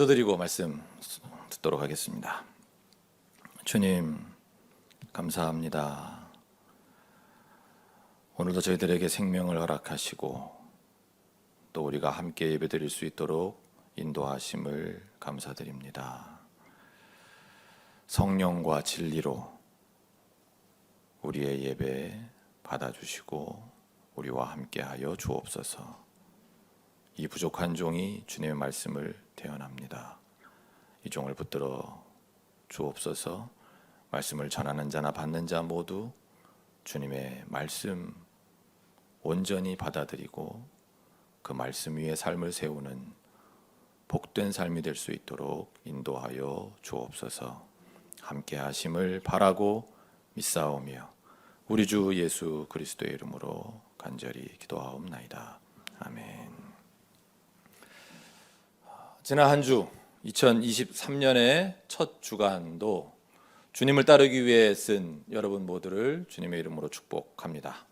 기도드리고 말씀 듣도록 하겠습니다. 주님, 감사합니다. 오늘도 저희들에게 생명을 허락하시고 또 우리가 함께 예배드릴 수 있도록 인도하심을 감사드립니다. 성령과 진리로 우리의 예배 받아주시고 우리와 함께하여 주옵소서. 이 부족한 종이 주님의 말씀을 대언합니다. 이 종을 붙들어 주옵소서. 말씀을 전하는 자나 받는 자 모두 주님의 말씀 온전히 받아들이고 그 말씀 위에 삶을 세우는 복된 삶이 될 수 있도록 인도하여 주옵소서. 함께 하심을 바라고 믿사오며 우리 주 예수 그리스도의 이름으로 간절히 기도하옵나이다. 아멘. 지난 한 주 2023년의 첫 주간도 주님을 따르기 위해 쓴 여러분 모두를 주님의 이름으로 축복합니다.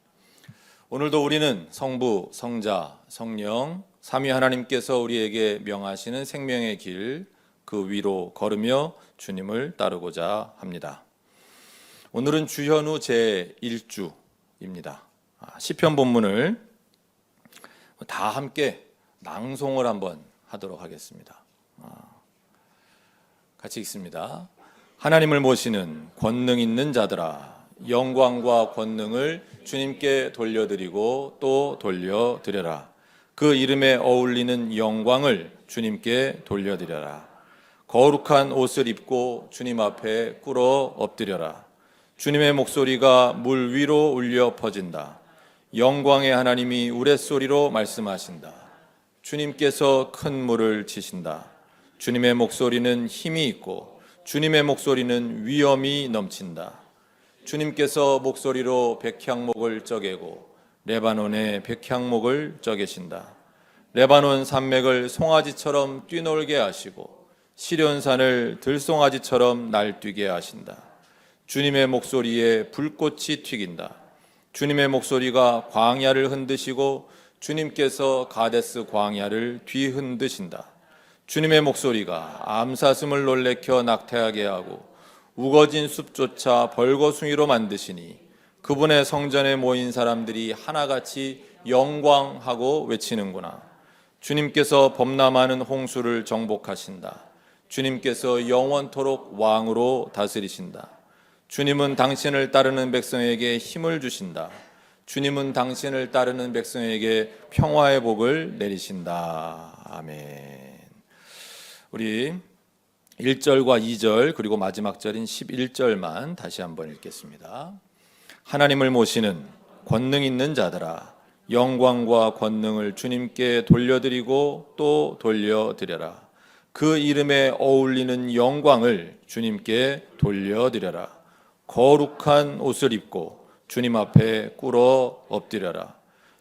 오늘도 우리는 성부, 성자, 성령 삼위 하나님께서 우리에게 명하시는 생명의 길 그 위로 걸으며 주님을 따르고자 합니다. 오늘은 주현우 제1주입니다. 시편 본문을 다 함께 낭송을 한번 하도록 하겠습니다. 같이 읽습니다. 하나님을 모시는 권능 있는 자들아, 영광과 권능을 주님께 돌려드리고 또 돌려드려라. 그 이름에 어울리는 영광을 주님께 돌려드려라. 거룩한 옷을 입고 주님 앞에 꿇어 엎드려라. 주님의 목소리가 물 위로 울려 퍼진다. 영광의 하나님이 우레소리로 말씀하신다. 주님께서 큰 물을 치신다. 주님의 목소리는 힘이 있고 주님의 목소리는 위엄이 넘친다. 주님께서 목소리로 백향목을 쪼개고 레바논의 백향목을 쪼개신다. 레바논 산맥을 송아지처럼 뛰놀게 하시고 시련산을 들송아지처럼 날뛰게 하신다. 주님의 목소리에 불꽃이 튀긴다. 주님의 목소리가 광야를 흔드시고 주님께서 가데스 광야를 뒤흔드신다. 주님의 목소리가 암사슴을 놀래켜 낙태하게 하고 우거진 숲조차 벌거숭이로 만드시니 그분의 성전에 모인 사람들이 하나같이 영광하고 외치는구나. 주님께서 범람하는 홍수를 정복하신다. 주님께서 영원토록 왕으로 다스리신다. 주님은 당신을 따르는 백성에게 힘을 주신다. 주님은 당신을 따르는 백성에게 평화의 복을 내리신다. 아멘. 우리 1절과 2절 그리고 마지막 절인 11절만 다시 한번 읽겠습니다. 하나님을 모시는 권능 있는 자들아, 영광과 권능을 주님께 돌려드리고 또 돌려드려라. 그 이름에 어울리는 영광을 주님께 돌려드려라. 거룩한 옷을 입고 주님 앞에 꿇어 엎드려라.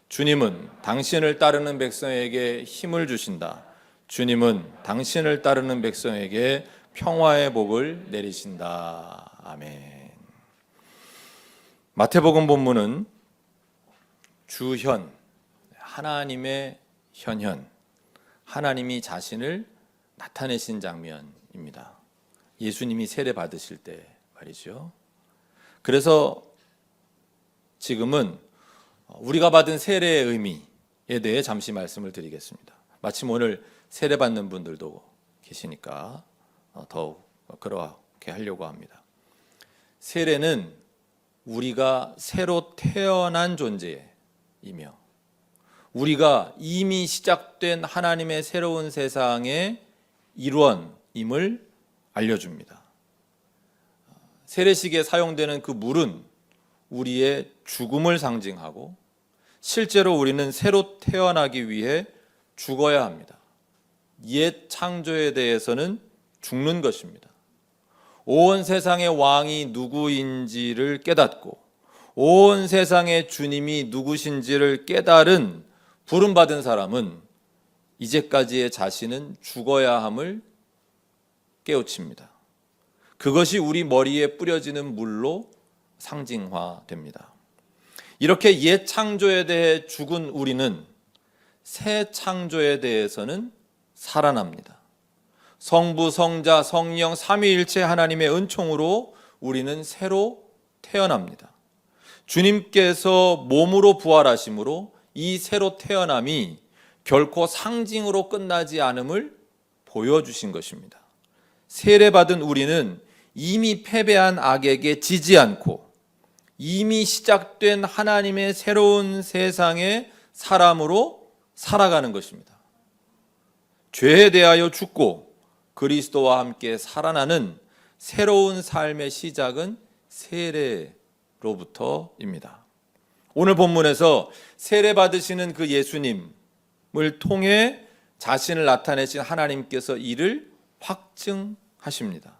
주님은 당신을 따르는 백성에게 힘을 주신다. 주님은 당신을 따르는 백성에게 평화의 복을 내리신다. 아멘. 마태복음 본문은 주현, 하나님의 현현, 하나님이 자신을 나타내신 장면입니다. 예수님이 세례 받으실 때 말이죠. 그래서 지금은 우리가 받은 세례의 의미에 대해 잠시 말씀을 드리겠습니다. 마침 오늘 세례 받는 분들도 계시니까 더욱 그렇게 하려고 합니다. 세례는 우리가 새로 태어난 존재이며 우리가 이미 시작된 하나님의 새로운 세상의 일원임을 알려줍니다. 세례식에 사용되는 그 물은 우리의 죽음을 상징하고 실제로 우리는 새로 태어나기 위해 죽어야 합니다. 옛 창조에 대해서는 죽는 것입니다. 온 세상의 왕이 누구인지를 깨닫고 온 세상의 주님이 누구신지를 깨달은 부름받은 사람은 이제까지의 자신은 죽어야 함을 깨우칩니다. 그것이 우리 머리에 뿌려지는 물로 상징화됩니다. 이렇게 옛 창조에 대해 죽은 우리는 새 창조에 대해서는 살아납니다. 성부, 성자, 성령 삼위일체 하나님의 은총으로 우리는 새로 태어납니다. 주님께서 몸으로 부활하심으로 이 새로 태어남이 결코 상징으로 끝나지 않음을 보여주신 것입니다. 세례받은 우리는 이미 패배한 악에게 지지 않고 이미 시작된 하나님의 새로운 세상의 사람으로 살아가는 것입니다. 죄에 대하여 죽고 그리스도와 함께 살아나는 새로운 삶의 시작은 세례로부터입니다. 오늘 본문에서 세례 받으시는 그 예수님을 통해 자신을 나타내신 하나님께서 이를 확증하십니다.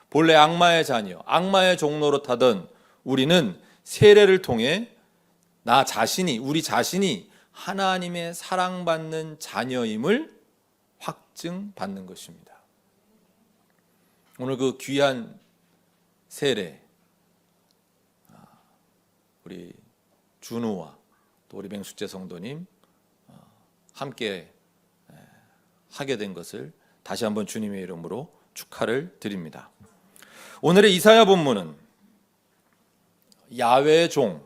본래 악마의 자녀, 악마의 종로로 타던 우리는 세례를 통해 우리 자신이 하나님의 사랑받는 자녀임을 확증받는 것입니다. 오늘 그 귀한 세례, 우리 준우와 또 우리 맹숙재 성도님 함께 하게 된 것을 다시 한번 주님의 이름으로 축하를 드립니다. 오늘의 이사야 본문은 야훼의 종,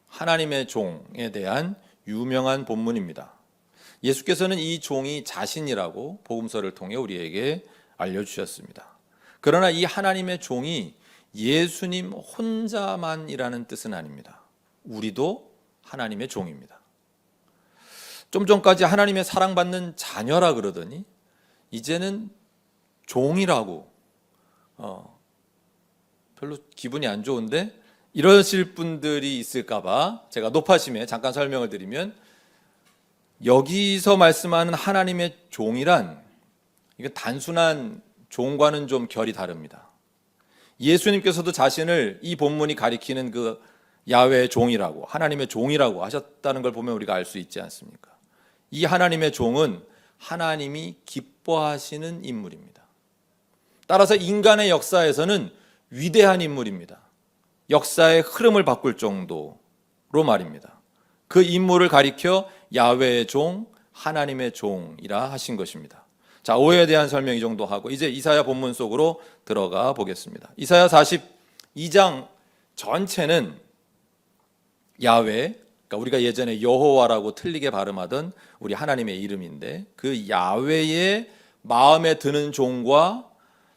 하나님의 종에 대한 유명한 본문입니다. 예수께서는 이 종이 자신이라고 복음서를 통해 우리에게 알려주셨습니다. 그러나 이 하나님의 종이 예수님 혼자만이라는 뜻은 아닙니다. 우리도 하나님의 종입니다. 좀 전까지 하나님의 사랑받는 자녀라 그러더니 이제는 종이라고 별로 기분이 안 좋은데 이러실 분들이 있을까봐 제가 높아심에 잠깐 설명을 드리면, 여기서 말씀하는 하나님의 종이란 이게 단순한 종과는 좀 결이 다릅니다. 예수님께서도 자신을 이 본문이 가리키는 그 야훼의 종이라고, 하나님의 종이라고 하셨다는 걸 보면 우리가 알 수 있지 않습니까? 이 하나님의 종은 하나님이 기뻐하시는 인물입니다. 따라서 인간의 역사에서는 위대한 인물입니다. 역사의 흐름을 바꿀 정도로 말입니다. 그 인물을 가리켜 야훼의 종, 하나님의 종이라 하신 것입니다. 자, 오해에 대한 설명 이 정도 하고 이제 이사야 본문 속으로 들어가 보겠습니다. 이사야 42장 전체는 야훼, 그러니까 우리가 예전에 여호와라고 틀리게 발음하던 우리 하나님의 이름인데, 그 야훼의 마음에 드는 종과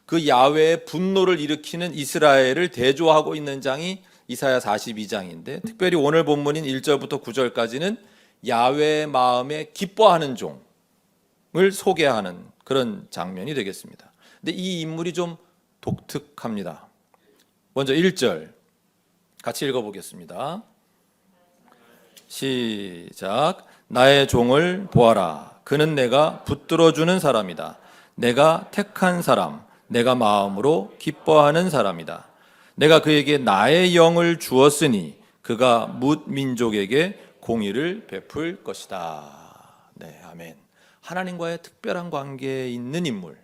그 야훼의 분노를 일으키는 이스라엘을 대조하고 있는 장이 이사야 42장인데, 특별히 오늘 본문인 1절부터 9절까지는 야훼의 마음에 기뻐하는 종을 소개하는 그런 장면이 되겠습니다. 근데 이 인물이 좀 독특합니다. 먼저 1절 같이 읽어보겠습니다. 시작. 나의 종을 보아라. 그는 내가 붙들어주는 사람이다. 내가 택한 사람, 내가 마음으로 기뻐하는 사람이다. 내가 그에게 나의 영을 주었으니 그가 뭇 민족에게 공의를 베풀 것이다. 네, 아멘. 하나님과의 특별한 관계에 있는 인물.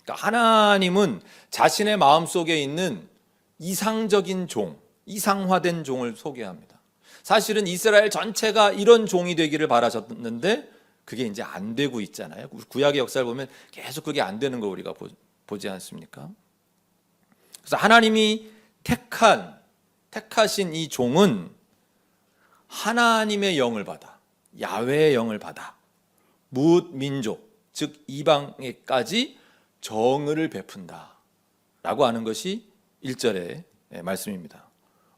그러니까 하나님은 자신의 마음속에 있는 이상적인 종, 이상화된 종을 소개합니다. 사실은 이스라엘 전체가 이런 종이 되기를 바라셨는데 그게 이제 안 되고 있잖아요. 구약의 역사를 보면 계속 그게 안 되는 걸 우리가 보지 않습니까? 그래서 하나님이 택하신 이 종은 하나님의 영을 받아, 야훼의 영을 받아 뭇 민족, 즉 이방에까지 정의를 베푼다 라고 하는 것이 1절의 말씀입니다.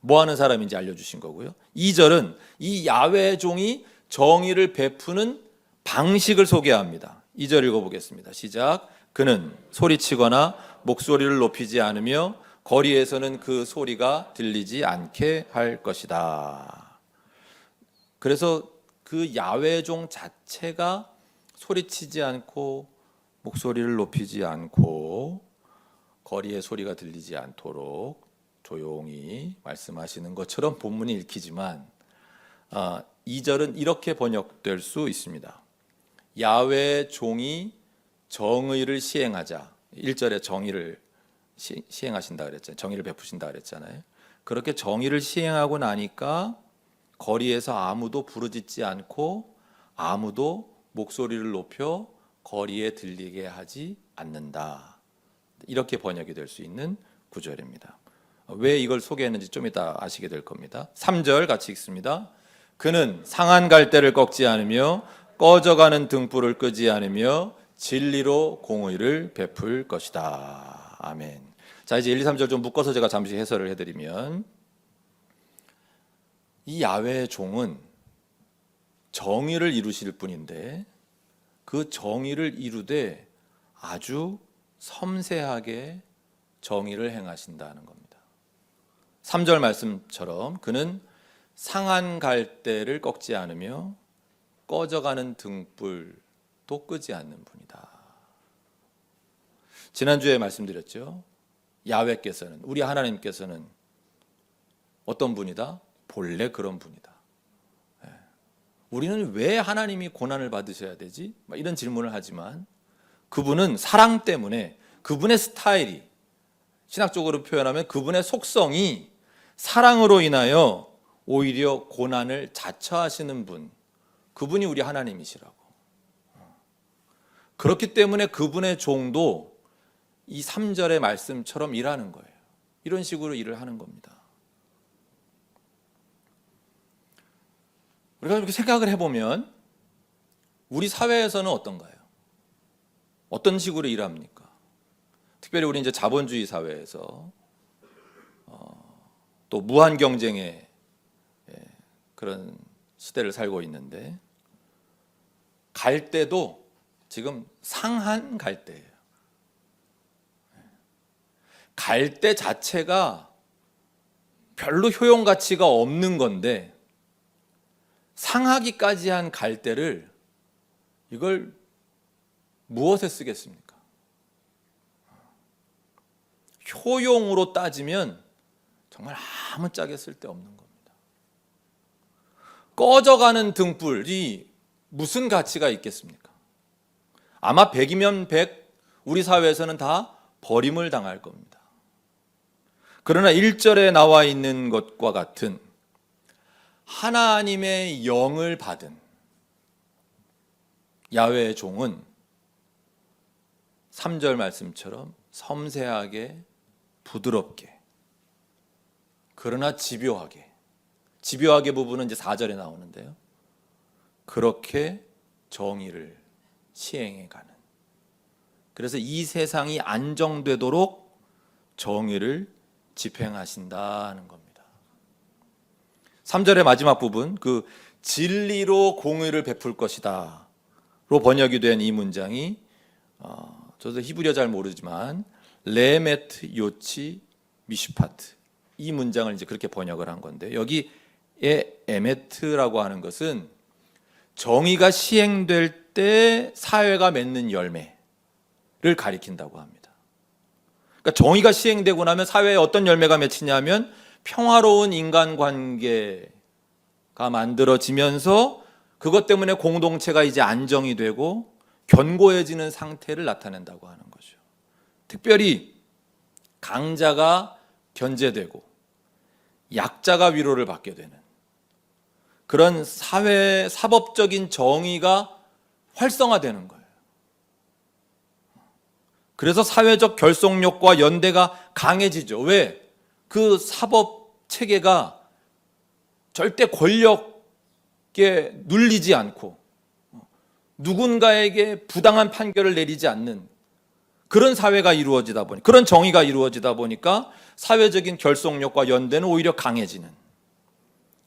뭐 하는 사람인지 알려주신 거고요. 2절은 이 야훼의 종이 정의를 베푸는 방식을 소개합니다. 2절 읽어보겠습니다. 시작. 그는 소리치거나 목소리를 높이지 않으며 거리에서는 그 소리가 들리지 않게 할 것이다. 그래서 그 야훼의 종 자체가 소리치지 않고 목소리를 높이지 않고 거리의 소리가 들리지 않도록 조용히 말씀하시는 것처럼 본문이 읽히지만 2절은 이렇게 번역될 수 있습니다. 야훼의 종이 정의를 시행하자. 1절에 정의를 시행하신다 그랬잖아요. 정의를 베푸신다 그랬잖아요. 그렇게 정의를 시행하고 나니까 거리에서 아무도 부르짖지 않고 아무도 목소리를 높여 거리에 들리게 하지 않는다. 이렇게 번역이 될 수 있는 구절입니다. 왜 이걸 소개했는지 좀 이따 아시게 될 겁니다. 3절 같이 읽습니다. 그는 상한 갈대를 꺾지 않으며 꺼져가는 등불을 끄지 않으며 진리로 공의를 베풀 것이다. 아멘. 자, 이제 1, 2, 3절 좀 묶어서 제가 잠시 해설을 해드리면, 이 야훼의 종은 정의를 이루실 분인데 그 정의를 이루되 아주 섬세하게 정의를 행하신다는 겁니다. 3절 말씀처럼 그는 상한 갈대를 꺾지 않으며 꺼져가는 등불도 끄지 않는 분이다. 지난주에 말씀드렸죠. 야훼께서는, 우리 하나님께서는 어떤 분이다? 본래 그런 분이다. 우리는 왜 하나님이 고난을 받으셔야 되지? 이런 질문을 하지만 그분은 사랑 때문에, 그분의 스타일이, 신학적으로 표현하면 그분의 속성이 사랑으로 인하여 오히려 고난을 자처하시는 분, 그분이 우리 하나님이시라고. 그렇기 때문에 그분의 종도 이 3절의 말씀처럼 일하는 거예요. 이런 식으로 일을 하는 겁니다. 우리가 이렇게 생각을 해보면 우리 사회에서는 어떤가요? 어떤 식으로 일합니까? 특별히 우리 이제 자본주의 사회에서 또 무한 경쟁의 그런 시대를 살고 있는데, 갈대도 지금 상한 갈대예요. 갈대 자체가 별로 효용 가치가 없는 건데 상하기까지 한 갈대를 이걸 무엇에 쓰겠습니까? 효용으로 따지면 정말 아무짝에 쓸데없는 겁니다. 꺼져가는 등불이 무슨 가치가 있겠습니까? 아마 100이면 100, 우리 사회에서는 다 버림을 당할 겁니다. 그러나 1절에 나와 있는 것과 같은 하나님의 영을 받은 야훼의 종은 3절 말씀처럼 섬세하게, 부드럽게, 그러나 집요하게 부분은 이제 4절에 나오는데요, 그렇게 정의를 시행해 가는, 그래서 이 세상이 안정되도록 정의를 집행하신다는 겁니다. 3절의 마지막 부분, 그 진리로 공의를 베풀 것이다 로 번역이 된 이 문장이 저도 히브리어 잘 모르지만 레메트 요치 미슈파트, 이 문장을 이제 그렇게 번역을 한 건데, 여기에 에메트라고 하는 것은 정의가 시행될 때 사회가 맺는 열매를 가리킨다고 합니다. 그러니까 정의가 시행되고 나면 사회에 어떤 열매가 맺히냐면 평화로운 인간관계가 만들어지면서 그것 때문에 공동체가 이제 안정이 되고 견고해지는 상태를 나타낸다고 하는 거죠. 특별히 강자가 견제되고 약자가 위로를 받게 되는 그런 사회 사법적인 정의가 활성화되는 거예요. 그래서 사회적 결속력과 연대가 강해지죠. 왜? 그 사법 체계가 절대 권력에 눌리지 않고 누군가에게 부당한 판결을 내리지 않는 그런 사회가 이루어지다 보니, 그런 정의가 이루어지다 보니까 사회적인 결속력과 연대는 오히려 강해지는,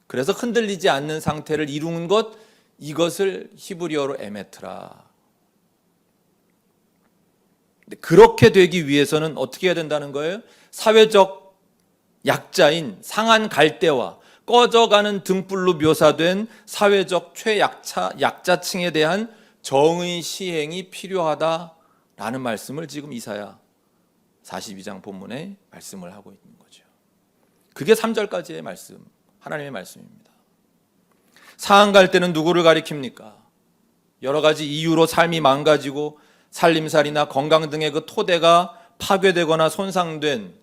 그래서 흔들리지 않는 상태를 이루는 것, 이것을 히브리어로 에메트라. 그렇게 되기 위해서는 어떻게 해야 된다는 거예요? 사회적 약자인 상한 갈대와 꺼져가는 등불로 묘사된 사회적 약자층에 대한 정의 시행이 필요하다라는 말씀을 지금 이사야 42장 본문에 말씀을 하고 있는 거죠. 그게 3절까지의 말씀, 하나님의 말씀입니다. 상한 갈대는 누구를 가리킵니까? 여러 가지 이유로 삶이 망가지고 살림살이나 건강 등의 그 토대가 파괴되거나 손상된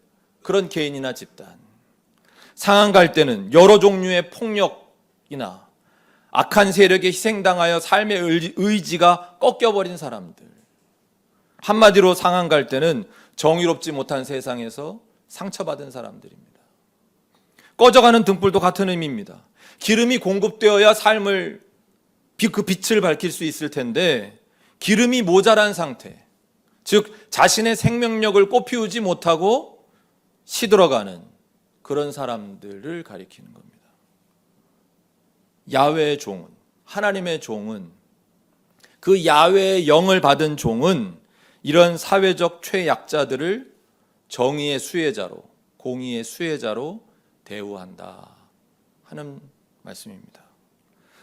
그런 개인이나 집단. 상한 갈대는 여러 종류의 폭력이나 악한 세력에 희생당하여 삶의 의지가 꺾여버린 사람들, 한마디로 상한 갈 때는 정의롭지 못한 세상에서 상처받은 사람들입니다. 꺼져가는 등불도 같은 의미입니다. 기름이 공급되어야 삶을 그 빛을 밝힐 수 있을 텐데 기름이 모자란 상태, 즉 자신의 생명력을 꽃피우지 못하고 시들어가는 그런 사람들을 가리키는 겁니다. 야훼의 종은, 하나님의 종은, 그 야훼의 영을 받은 종은 이런 사회적 최약자들을 정의의 수혜자로, 공의의 수혜자로 대우한다 하는 말씀입니다.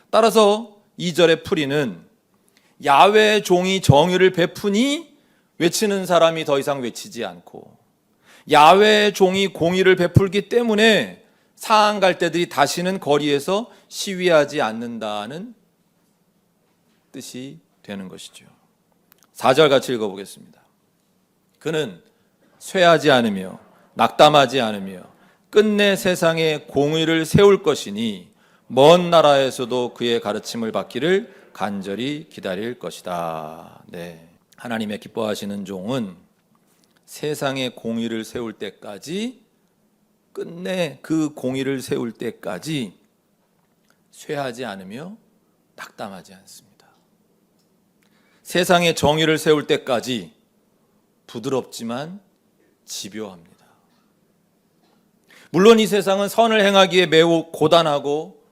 따라서 2절의 풀이는 야훼의 종이 정의를 베푸니 외치는 사람이 더 이상 외치지 않고, 야훼의 종이 공의를 베풀기 때문에 상한 갈대들이 다시는 거리에서 시위하지 않는다는 뜻이 되는 것이죠. 4절 같이 읽어보겠습니다. 그는 쇠하지 않으며 낙담하지 않으며 끝내 세상에 공의를 세울 것이니 먼 나라에서도 그의 가르침을 받기를 간절히 기다릴 것이다. 네. 하나님의 기뻐하시는 종은 세상에 공의를 세울 때까지, 끝내 그 공의를 세울 때까지 쇠하지 않으며 낙담하지 않습니다. 세상에 정의를 세울 때까지 부드럽지만 집요합니다. 물론 이 세상은 선을 행하기에 매우 고단하고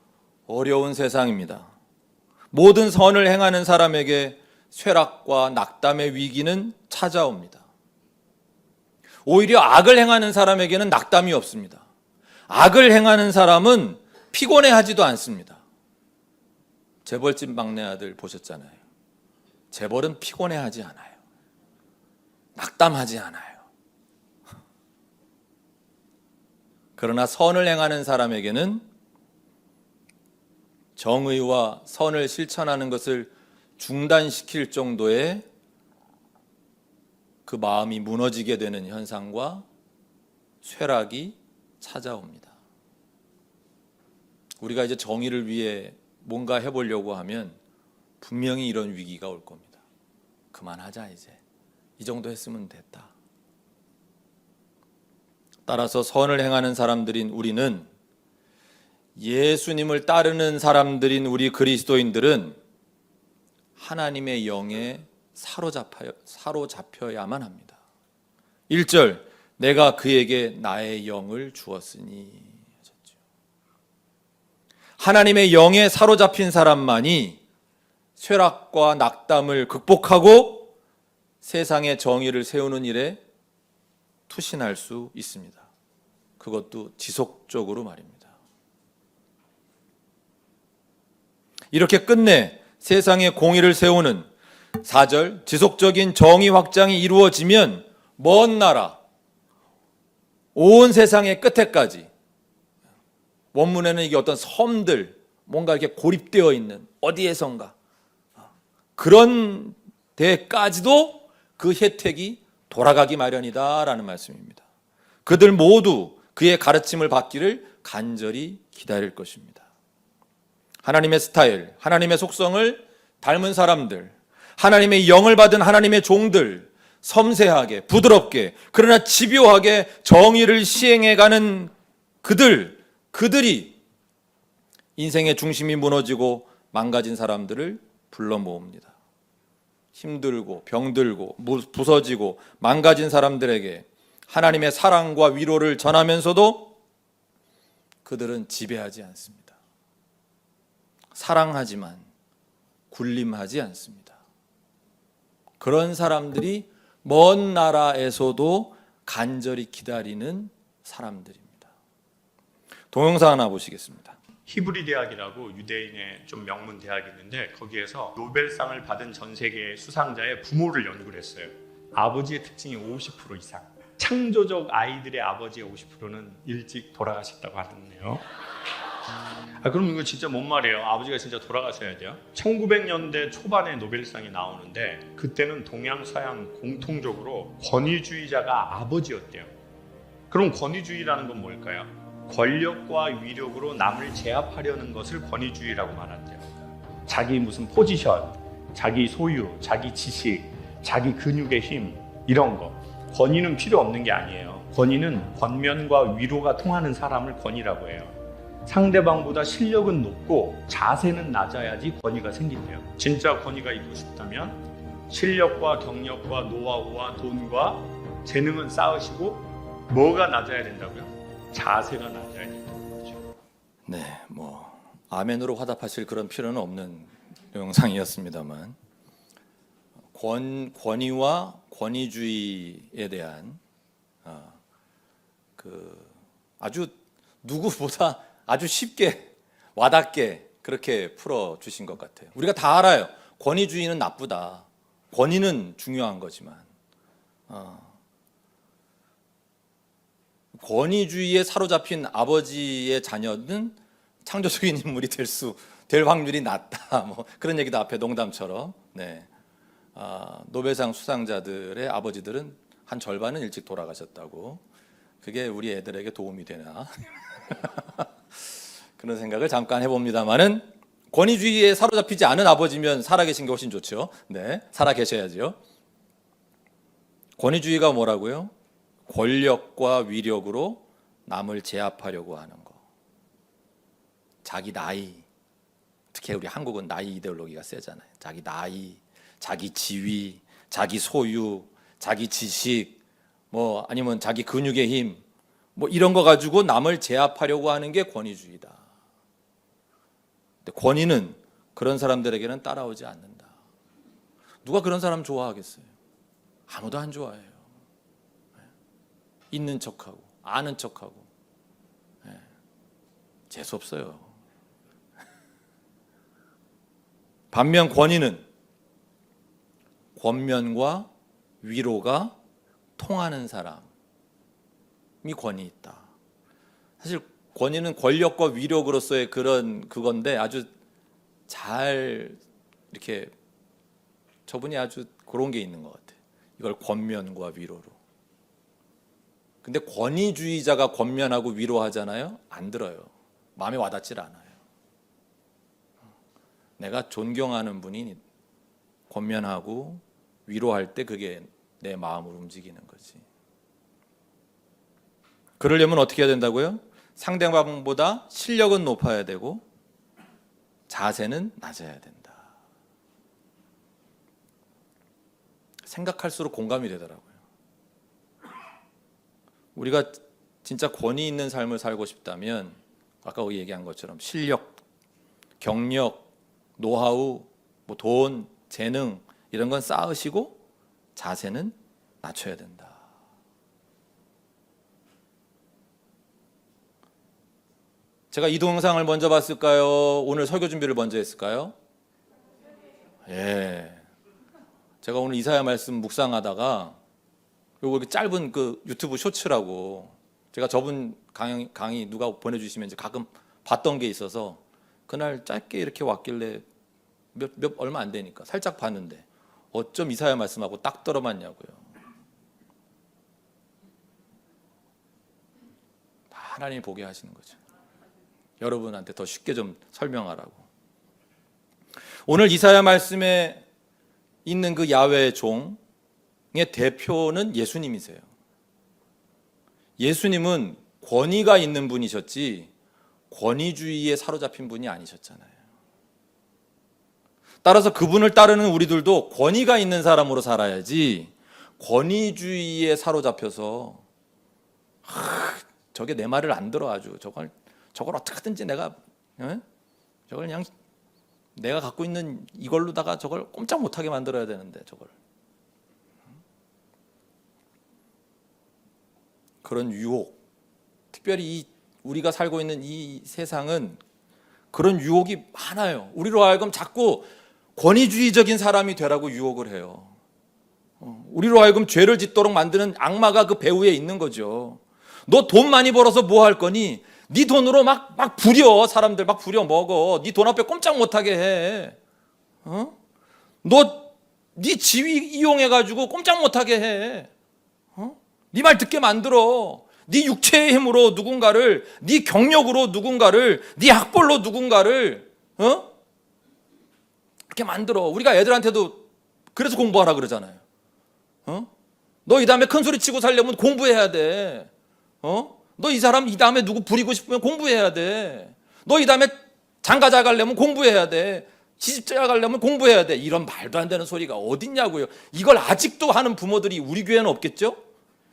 어려운 세상입니다. 모든 선을 행하는 사람에게 쇠락과 낙담의 위기는 찾아옵니다. 오히려 악을 행하는 사람에게는 낙담이 없습니다. 악을 행하는 사람은 피곤해하지도 않습니다. 재벌집 막내 아들 보셨잖아요. 재벌은 피곤해하지 않아요. 낙담하지 않아요. 그러나 선을 행하는 사람에게는 정의와 선을 실천하는 것을 중단시킬 정도의 그 마음이 무너지게 되는 현상과 쇠락이 찾아옵니다. 우리가 이제 정의를 위해 뭔가 해보려고 하면 분명히 이런 위기가 올 겁니다. 그만하자, 이제. 이 정도 했으면 됐다. 따라서 선을 행하는 사람들인 우리는, 예수님을 따르는 사람들인 우리 그리스도인들은 하나님의 영에 사로잡혀야만 합니다. 1절, 내가 그에게 나의 영을 주었으니 하셨죠. 하나님의 영에 사로잡힌 사람만이 쇠락과 낙담을 극복하고 세상의 정의를 세우는 일에 투신할 수 있습니다. 그것도 지속적으로 말입니다. 이렇게 끝내 세상의 공의를 세우는 4절, 지속적인 정의 확장이 이루어지면 먼 나라, 온 세상의 끝에까지, 원문에는 이게 어떤 섬들, 뭔가 이렇게 고립되어 있는 어디에선가, 그런 데까지도 그 혜택이 돌아가기 마련이다라는 말씀입니다. 그들 모두 그의 가르침을 받기를 간절히 기다릴 것입니다. 하나님의 스타일, 하나님의 속성을 닮은 사람들, 하나님의 영을 받은 하나님의 종들, 섬세하게, 부드럽게, 그러나 집요하게 정의를 시행해가는 그들이 인생의 중심이 무너지고 망가진 사람들을 불러 모읍니다. 힘들고 병들고 부서지고 망가진 사람들에게 하나님의 사랑과 위로를 전하면서도 그들은 지배하지 않습니다. 사랑하지만 군림하지 않습니다. 그런 사람들이 먼 나라에서도 간절히 기다리는 사람들입니다. 동영상 하나 보시겠습니다. 히브리 대학이라고 유대인의 좀 명문 대학이 있는데 거기에서 노벨상을 받은 전 세계 수상자의 부모를 연구를 했어요. 아버지의 특징이 50% 이상. 창조적 아이들의 아버지의 50%는 일찍 돌아가셨다고 하네요. 그럼 이거 진짜 뭔 말이에요? 아버지가 진짜 돌아가셔야 돼요? 1900년대 초반에 노벨상이 나오는데 그때는 동양 서양 공통적으로 권위주의자가 아버지였대요. 그럼 권위주의라는 건 뭘까요? 권력과 위력으로 남을 제압하려는 것을 권위주의라고 말한대요. 자기 무슨 포지션, 자기 소유, 자기 지식, 자기 근육의 힘, 이런 거. 권위는 필요 없는 게 아니에요. 권위는 권면과 위로가 통하는 사람을 권위라고 해요. 상대방보다 실력은 높고 자세는 낮아야지 권위가 생긴대요. 진짜 권위가 있고 싶다면 실력과 경력과 노하우와 돈과 재능은 쌓으시고 뭐가 낮아야 된다고요? 자세가 낮아야 된다는 거죠. 네, 뭐 아멘으로 화답하실 그런 필요는 없는 영상이었습니다만, 권위와 권위주의에 대한 아주 누구보다 아주 쉽게 와닿게 그렇게 풀어 주신 것 같아요. 우리가 다 알아요. 권위주의는 나쁘다. 권위는 중요한 거지만 권위주의에 사로잡힌 아버지의 자녀는 창조적인 인물이 될 확률이 낮다. 뭐 그런 얘기도 앞에 농담처럼. 네. 노벨상 수상자들의 아버지들은 한 절반은 일찍 돌아가셨다고. 그게 우리 애들에게 도움이 되나? 그런 생각을 잠깐 해봅니다만은, 권위주의에 사로잡히지 않은 아버지면 살아계신 게 훨씬 좋죠. 네, 살아계셔야죠. 권위주의가 뭐라고요? 권력과 위력으로 남을 제압하려고 하는 거. 자기 나이, 특히 우리 한국은 나이 이데올로기가 세잖아요. 자기 나이, 자기 지위, 자기 소유, 자기 지식, 뭐 아니면 자기 근육의 힘, 뭐 이런 거 가지고 남을 제압하려고 하는 게 권위주의다. 근데 권위는 그런 사람들에게는 따라오지 않는다. 누가 그런 사람 좋아하겠어요? 아무도 안 좋아해요. 있는 척하고 아는 척하고 재수 없어요. 반면 권위는 권면과 위로가 통하는 사람이 권위 있다. 사실 권위는 권력과 위력으로서의 그건데 아주 잘 이렇게 저분이 아주 그런 게 있는 것 같아요. 이걸 권면과 위로로. 근데 권위주의자가 권면하고 위로하잖아요. 안 들어요. 마음에 와닿질 않아요. 내가 존경하는 분이 권면하고 위로할 때 그게 내 마음을 움직이는 거지. 그러려면 어떻게 해야 된다고요? 상대방보다 실력은 높아야 되고 자세는 낮아야 된다. 생각할수록 공감이 되더라고요. 우리가 진짜 권위 있는 삶을 살고 싶다면 아까 얘기한 것처럼 실력, 경력, 노하우, 뭐 돈, 재능 이런 건 쌓으시고 자세는 낮춰야 된다. 제가 이 동영상을 먼저 봤을까요? 오늘 설교 준비를 먼저 했을까요? 예. 제가 오늘 이사야 말씀 묵상하다가 요거 이렇게 짧은 그 유튜브 쇼츠라고 제가 저분 강의 누가 보내주시면 이제 가끔 봤던 게 있어서 그날 짧게 이렇게 왔길래 얼마 안 되니까 살짝 봤는데 어쩜 이사야 말씀하고 딱 떨어맞냐고요. 하나님이 보게 하시는 거죠. 여러분한테 더 쉽게 좀 설명하라고. 오늘 이사야 말씀에 있는 그 야훼의 종의 대표는 예수님이세요. 예수님은 권위가 있는 분이셨지 권위주의에 사로잡힌 분이 아니셨잖아요. 따라서 그분을 따르는 우리들도 권위가 있는 사람으로 살아야지 권위주의에 사로잡혀서 저게 내 말을 안 들어 아주 저걸 어떻게든지 내가 저걸 그냥 내가 갖고 있는 이걸로다가 저걸 꼼짝 못하게 만들어야 되는데 저걸 그런 유혹, 특별히 우리가 살고 있는 이 세상은 그런 유혹이 많아요. 우리로 하여금 자꾸 권위주의적인 사람이 되라고 유혹을 해요. 우리로 하여금 죄를 짓도록 만드는 악마가 그 배후에 있는 거죠. 너 돈 많이 벌어서 뭐 할 거니? 네 돈으로 막 부려, 사람들 막 부려 먹어. 네 돈 앞에 꼼짝 못하게 해. 너 네 지위 이용해가지고 꼼짝 못하게 해. 네 말 듣게 만들어. 네 육체의 힘으로 누군가를, 네 경력으로 누군가를, 네 학벌로 누군가를 이렇게 만들어. 우리가 애들한테도 그래서 공부하라 그러잖아요. 너 이 다음에 큰 소리 치고 살려면 공부해야 돼. 너 이 사람 이 다음에 누구 부리고 싶으면 공부해야 돼. 너 이 다음에 장가자 가려면 공부해야 돼. 시집자 가려면 공부해야 돼. 이런 말도 안 되는 소리가 어딨냐고요. 이걸 아직도 하는 부모들이 우리 교회는 없겠죠?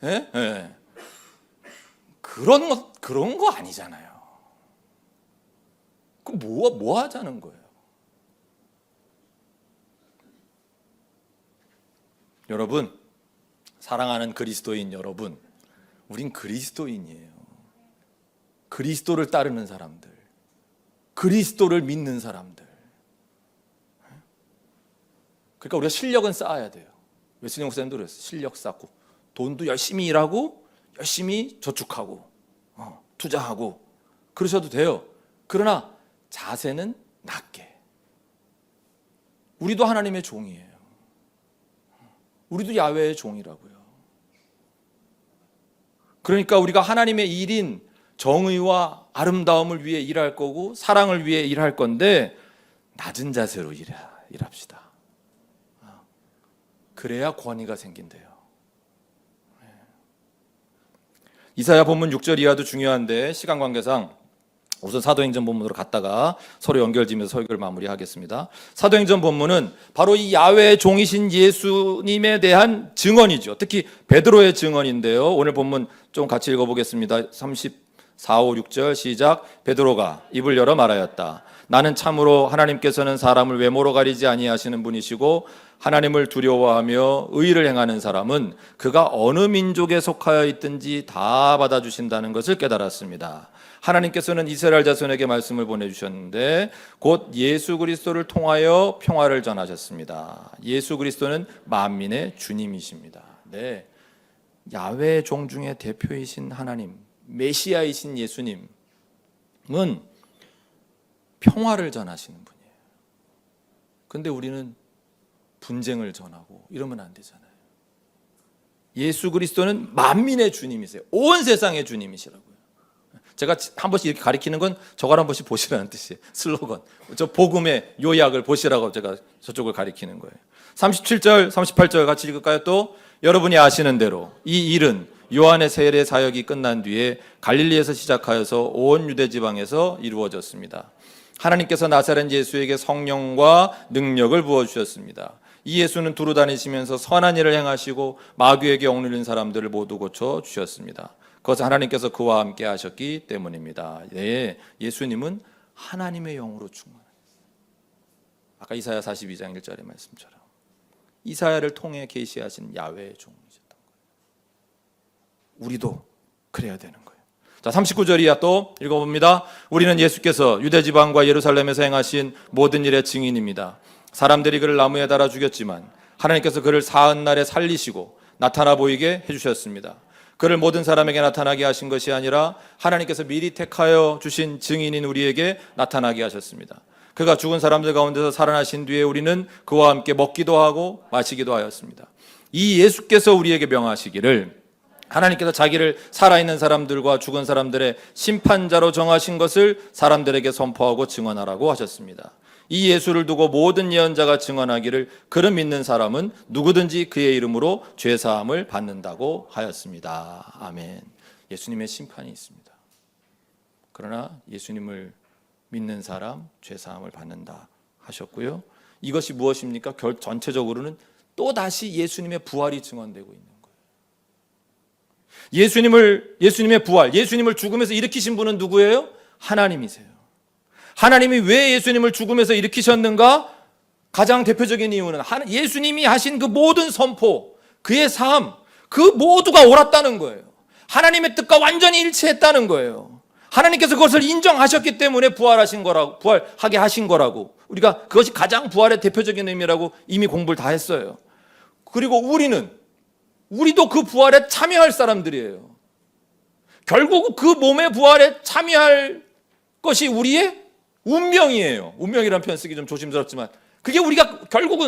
예? 예. 그런 거 아니잖아요. 그럼 뭐 하자는 거예요? 여러분, 사랑하는 그리스도인 여러분, 우린 그리스도인이에요. 그리스도를 따르는 사람들, 그리스도를 믿는 사람들. 그러니까 우리가 실력은 쌓아야 돼요. 웨슬리 목사님도 그랬어요. 실력 쌓고 돈도 열심히 일하고 열심히 저축하고 투자하고 그러셔도 돼요. 그러나 자세는 낮게. 우리도 하나님의 종이에요. 우리도 야훼의 종이라고요. 그러니까 우리가 하나님의 일인 정의와 아름다움을 위해 일할 거고 사랑을 위해 일할 건데 낮은 자세로 일합시다. 그래야 권위가 생긴대요. 이사야 본문 6절 이하도 중요한데 시간 관계상 우선 사도행전 본문으로 갔다가 서로 연결지면서 설교를 마무리하겠습니다. 사도행전 본문은 바로 이 야훼의 종이신 예수님에 대한 증언이죠. 특히 베드로의 증언인데요. 오늘 본문 좀 같이 읽어보겠습니다. 34, 5, 6절 시작. 베드로가 입을 열어 말하였다. 나는 참으로 하나님께서는 사람을 외모로 가리지 아니하시는 분이시고 하나님을 두려워하며 의를 행하는 사람은 그가 어느 민족에 속하여 있든지 다 받아주신다는 것을 깨달았습니다. 하나님께서는 이스라엘 자손에게 말씀을 보내주셨는데 곧 예수 그리스도를 통하여 평화를 전하셨습니다. 예수 그리스도는 만민의 주님이십니다. 네, 야훼의 종 중에 대표이신 하나님, 메시아이신 예수님은 평화를 전하시는 분이에요. 그런데 우리는 분쟁을 전하고 이러면 안 되잖아요. 예수 그리스도는 만민의 주님이세요. 온 세상의 주님이시라고요. 제가 한 번씩 이렇게 가리키는 건 저걸 한 번씩 보시라는 뜻이에요. 슬로건. 저 복음의 요약을 보시라고 제가 저쪽을 가리키는 거예요. 37절, 38절 같이 읽을까요? 또 여러분이 아시는 대로 이 일은 요한의 세례 사역이 끝난 뒤에 갈릴리에서 시작하여서 온 유대 지방에서 이루어졌습니다. 하나님께서 나사렛 예수에게 성령과 능력을 부어주셨습니다. 이 예수는 두루 다니시면서 선한 일을 행하시고 마귀에게 억눌린 사람들을 모두 고쳐주셨습니다. 그것은 하나님께서 그와 함께 하셨기 때문입니다. 네, 예수님은 하나님의 영으로 충만하셨어요. 아까 이사야 42장 1절의 말씀처럼 이사야를 통해 계시하신 야훼의 종이셨던 거예요. 우리도 그래야 되는 거예요. 자, 39절 이하 또 읽어봅니다. 우리는 예수께서 유대지방과 예루살렘에서 행하신 모든 일의 증인입니다. 사람들이 그를 나무에 달아 죽였지만 하나님께서 그를 사흘 날에 살리시고 나타나 보이게 해주셨습니다. 그를 모든 사람에게 나타나게 하신 것이 아니라 하나님께서 미리 택하여 주신 증인인 우리에게 나타나게 하셨습니다. 그가 죽은 사람들 가운데서 살아나신 뒤에 우리는 그와 함께 먹기도 하고 마시기도 하였습니다. 이 예수께서 우리에게 명하시기를 하나님께서 자기를 살아있는 사람들과 죽은 사람들의 심판자로 정하신 것을 사람들에게 선포하고 증언하라고 하셨습니다. 이 예수를 두고 모든 예언자가 증언하기를 그를 믿는 사람은 누구든지 그의 이름으로 죄사함을 받는다고 하였습니다. 아멘. 예수님의 심판이 있습니다. 그러나 예수님을 믿는 사람 죄사함을 받는다 하셨고요. 이것이 무엇입니까? 전체적으로는 또다시 예수님의 부활이 증언되고 있는 거예요. 예수님의 부활, 예수님을 죽음에서 일으키신 분은 누구예요? 하나님이세요. 하나님이 왜 예수님을 죽음에서 일으키셨는가? 가장 대표적인 이유는 예수님이 하신 그 모든 선포, 그의 삶, 그 모두가 옳았다는 거예요. 하나님의 뜻과 완전히 일치했다는 거예요. 하나님께서 그것을 인정하셨기 때문에 부활하게 하신 거라고. 우리가 그것이 가장 부활의 대표적인 의미라고 이미 공부를 다 했어요. 그리고 우리도 그 부활에 참여할 사람들이에요. 결국 그 몸의 부활에 참여할 것이 우리의 운명이에요. 운명이라는 표현 쓰기 좀 조심스럽지만 그게 우리가 결국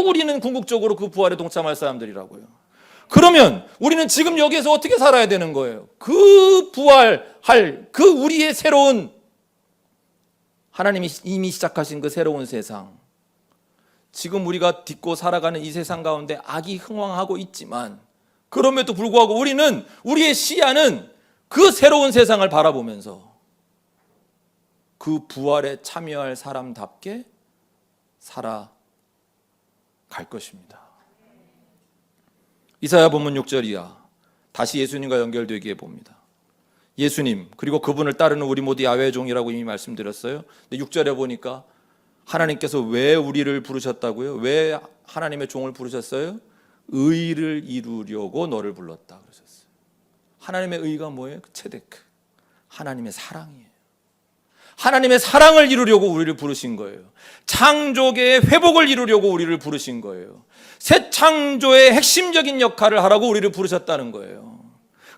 우리는 궁극적으로 그 부활에 동참할 사람들이라고요. 그러면 우리는 지금 여기에서 어떻게 살아야 되는 거예요? 그 부활할 그 우리의 새로운 하나님이 이미 시작하신 그 새로운 세상, 지금 우리가 딛고 살아가는 이 세상 가운데 악이 흥왕하고 있지만 그럼에도 불구하고 우리는 우리의 시야는 그 새로운 세상을 바라보면서 그 부활에 참여할 사람답게 살아갈 것입니다. 이사야 본문 6절 이하 다시 예수님과 연결되게 봅니다. 예수님 그리고 그분을 따르는 우리 모두 야훼의 종이라고 이미 말씀드렸어요. 근데 6절에 보니까 하나님께서 왜 우리를 부르셨다고요? 왜 하나님의 종을 부르셨어요? 의를 이루려고 너를 불렀다 그러셨어요. 하나님의 의가 뭐예요? 체데크, 하나님의 사랑이에요. 하나님의 사랑을 이루려고 우리를 부르신 거예요. 창조계의 회복을 이루려고 우리를 부르신 거예요. 새 창조의 핵심적인 역할을 하라고 우리를 부르셨다는 거예요.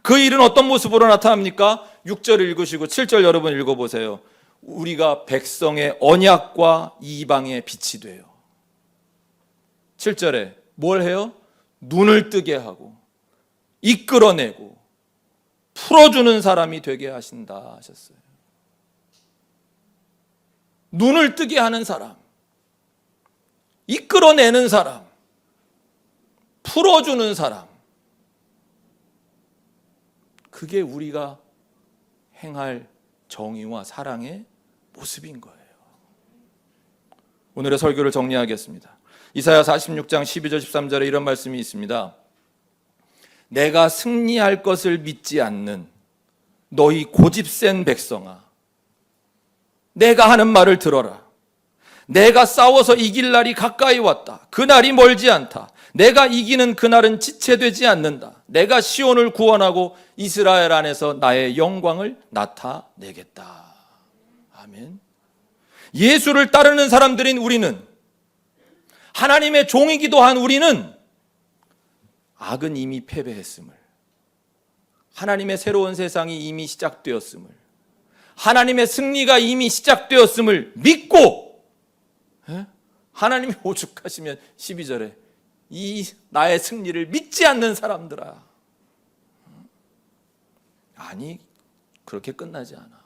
그 일은 어떤 모습으로 나타납니까? 6절 읽으시고 7절 여러분 읽어보세요. 우리가 백성의 언약과 이방의 빛이 돼요. 7절에 뭘 해요? 눈을 뜨게 하고 이끌어내고 풀어주는 사람이 되게 하신다 하셨어요. 눈을 뜨게 하는 사람, 이끌어내는 사람, 풀어주는 사람, 그게 우리가 행할 정의와 사랑의 모습인 거예요. 오늘의 설교를 정리하겠습니다. 이사야 46장 12절 13절에 이런 말씀이 있습니다. 내가 승리할 것을 믿지 않는 너희 고집센 백성아, 내가 하는 말을 들어라. 내가 싸워서 이길 날이 가까이 왔다. 그날이 멀지 않다. 내가 이기는 그날은 지체되지 않는다. 내가 시온을 구원하고 이스라엘 안에서 나의 영광을 나타내겠다. 아멘. 예수를 따르는 사람들인 우리는, 하나님의 종이기도 한 우리는 악은 이미 패배했음을, 하나님의 새로운 세상이 이미 시작되었음을, 하나님의 승리가 이미 시작되었음을 믿고, 하나님이 오죽하시면 12절에 이 나의 승리를 믿지 않는 사람들아. 아니, 그렇게 끝나지 않아.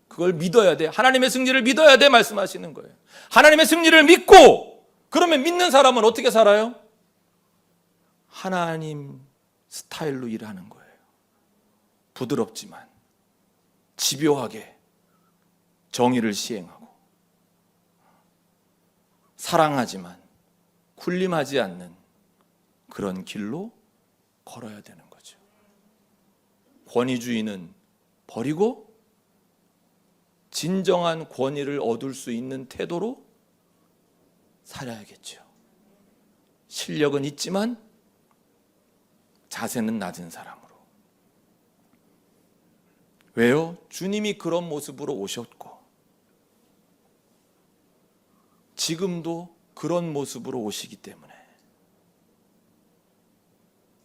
그걸 믿어야 돼. 하나님의 승리를 믿어야 돼 말씀하시는 거예요. 하나님의 승리를 믿고, 그러면 믿는 사람은 어떻게 살아요? 하나님 스타일로 일하는 거예요. 부드럽지만 집요하게 정의를 시행하고, 사랑하지만 군림하지 않는 그런 길로 걸어야 되는 거죠. 권위주의는 버리고 진정한 권위를 얻을 수 있는 태도로 살아야겠죠. 실력은 있지만 자세는 낮은 사람으로. 왜요? 주님이 그런 모습으로 오셨고 지금도 그런 모습으로 오시기 때문에,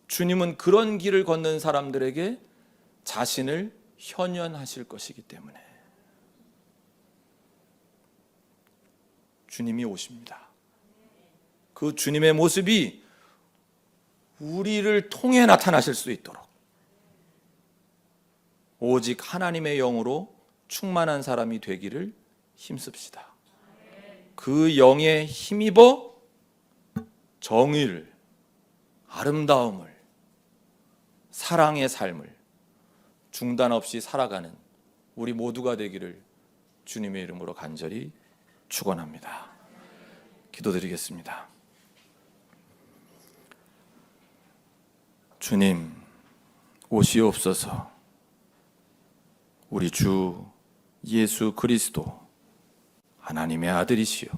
주님은 그런 길을 걷는 사람들에게 자신을 현현하실 것이기 때문에 주님이 오십니다. 그 주님의 모습이 우리를 통해 나타나실 수 있도록 오직 하나님의 영으로 충만한 사람이 되기를 힘씁시다. 그 영에 힘입어 정의를, 아름다움을, 사랑의 삶을 중단 없이 살아가는 우리 모두가 되기를 주님의 이름으로 간절히 축원합니다. 기도드리겠습니다. 주님, 오시옵소서. 우리 주 예수 그리스도 하나님의 아들이시요,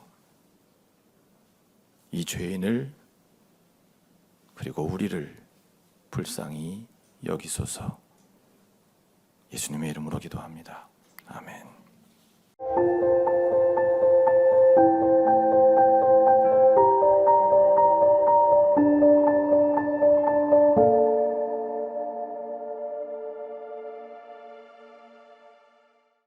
이 죄인을 그리고 우리를 불쌍히 여기소서. 예수님의 이름으로 기도합니다. 아멘.